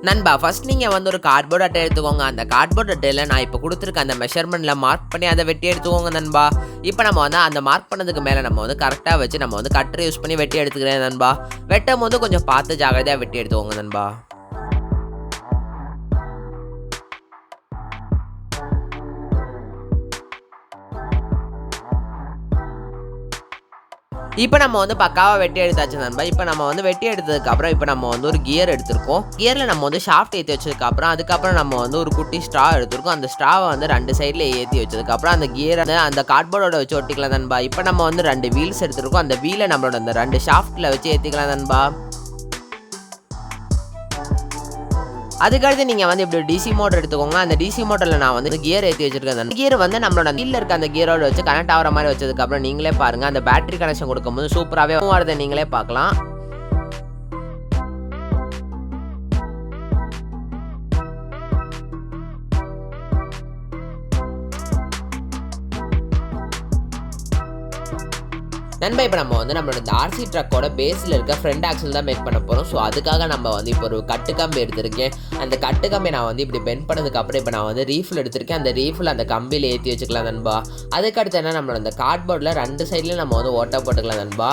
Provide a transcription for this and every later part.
நண்பா ஃபர்ஸ்ட் நீங்கள் வந்து ஒரு கார்ட்போர்ட் அட்டை எடுத்துக்கோங்க. அந்த கார்ட்போர்ட் அட்டையில் நான் இப்போ கொடுத்துருக்க அந்த மெஷர்மெண்ட்டில் மார்க் பண்ணி அதை வெட்டி எடுத்துக்கோங்க நண்பா. இப்போ நம்ம வந்து அந்த மார்க் பண்ணதுக்கு மேலே நம்ம வந்து கரெக்டாக வச்சு நம்ம வந்து கட்டர் யூஸ் பண்ணி வெட்டி எடுத்துக்கிறேன் நண்பா. வெட்டும் போது கொஞ்சம் பார்த்து ஜாகிரதையாக வெட்டி எடுத்துக்கோங்க நண்பா. இப்போ நம்ம வந்து பக்காவாக வெட்டி எடுத்தாச்சு நண்பா. இப்போ நம்ம வந்து வெட்டி எடுத்ததுக்கப்புறம் இப்போ நம்ம வந்து ஒரு கியர் எடுத்திருக்கோம். கியரில் நம்ம வந்து ஷாஃப்ட் ஏற்றி வச்சதுக்கப்புறம் அதுக்கப்புறம் நம்ம வந்து ஒரு குட்டி ஸ்ட்ரா எடுத்திருக்கோம். அந்த ஸ்ட்ராவை வந்து 2 சைடில் ஏற்றி வச்சதுக்கப்புறம் அந்த கியரை அந்த கார்ட்போர்டோட வச்சு ஒட்டிக்கலாம் நண்பா. இப்போ நம்ம வந்து 2 வீல்ஸ் எடுத்திருக்கோம். அந்த வீலை நம்மளோட அந்த 2 ஷாஃப்ட்டில் வச்சு ஏற்றிக்கலாம் நண்பா. அதுக்கடுத்து நீங்கள் வந்து இப்படி டிசி மோட்டர் எடுத்துக்கோங்க. அந்த டிசி மோட்டரில் நான் வந்து கியர் ஏற்றி வச்சிருக்கேன். அந்த கியர் வந்து நம்மளோட வீலில் இருக்க அந்த கியரோட வச்சு கனெக்ட் ஆகிற மாதிரி வச்சதுக்கப்புறம் நீங்களே பாருங்கள், அந்த பேட்டரி கனெக்ஷன் கொடுக்கும்போது சூப்பராகவே வரதை நீங்களே பார்க்கலாம். நண்பா இப்போ நம்ம வந்து நம்மளோட இந்த ஆர்சி ட்ரக்கோட பேஸில் இருக்க ஃப்ரண்ட் ஆக்சல் தான் மேக் பண்ண போகிறோம். ஸோ அதுக்காக நம்ம வந்து இப்போ ஒரு கட்டுக்கம்பி எடுத்திருக்கேன். அந்த கட்டுக்கம்பி நான் வந்து இப்படி பெண்ட் பண்ணதுக்கப்புறம் இப்போ நான் வந்து ரீஃபில் எடுத்திருக்கேன். அந்த ரீஃபில் அந்த கம்பியில் ஏற்றி வச்சுக்கலாம் நண்பா. அதுக்கடுத்து என்ன நம்மளோட அந்த கார்ட்போர்டில் 2 சைட்லையும் நம்ம வந்து ஓட்டை போட்டுக்கலாம் நண்பா.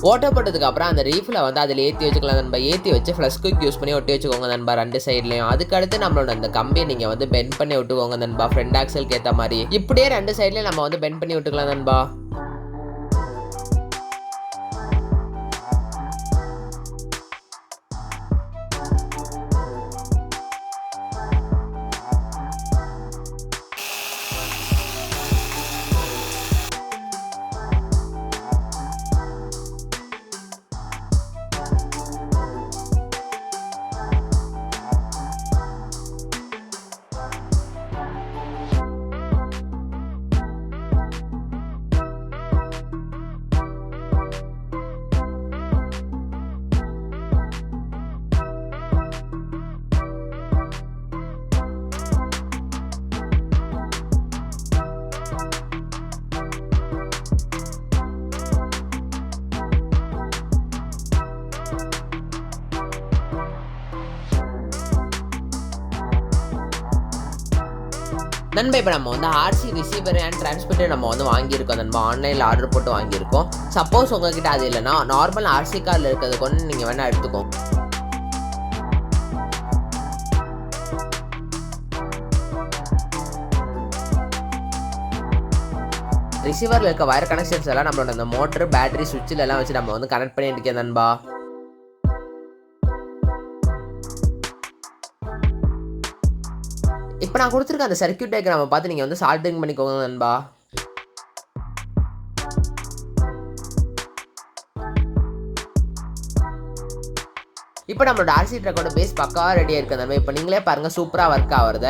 ஓட்ட போட்டதுக்கு அப்புறம் அந்த ரீஃபில் வந்து அதில் ஏற்றி வச்சுக்கலாம் நண்பா. ஏற்றி வச்சு ஃப்ளஷ் குயிக் யூஸ் பண்ணி ஒட்டி வச்சுக்கோங்க நண்பா 2 சைட்லையும். அதுக்கடுத்து நம்மளோட அந்த கம்பியை நீங்கள் வந்து பெண்ட் பண்ணி விட்டுக்கோங்க நண்பா ஃப்ரண்ட் ஆக்சலுக்கு ஏற்ற மாதிரி. இப்படியே 2 சைட்லையும் நம்ம வந்து பெண்ட் பண்ணி விட்டுக்கலாம் நண்பா. நண்பா இப்போ நம்ம வந்து ஆர்சி ரிசீவர் அண்ட் டிரான்ஸ்மிட்டர் நம்ம வந்து வாங்கியிருக்கோம் நண்பா. ஆன்லைனில் ஆர்டர் போட்டு வாங்கியிருக்கோம். சப்போஸ் உங்ககிட்ட அது இல்லைன்னா நார்மல் ஆர்சி கார்டில் இருக்கிறது கொண்டு நீங்கள் வேணால் எடுத்துக்கோங்க. ரிசீவரில் இருக்க வயர் கனெக்ஷன்ஸ் எல்லாம் நம்மளோட அந்த மோட்டர் பேட்டரி சுவிட்சில் எல்லாம் வச்சு நம்ம வந்து கனெக்ட் பண்ணிட்டு இருக்கேன் நண்பா. இப்போ நான் கொடுத்துருக்க அந்த சர்க்யூட் டயக்ராமை பார்த்து நீங்கள் வந்து சால்டிங் பண்ணிக்கோங்க நண்பா. இப்போ நம்மளோட ஆர்சி ட்ரக்கோட பேஸ் பக்காவாக ரெடியாக இருக்குது நண்பா. இப்போ நீங்களே பாருங்கள் சூப்பராக ஒர்க் ஆகுறத.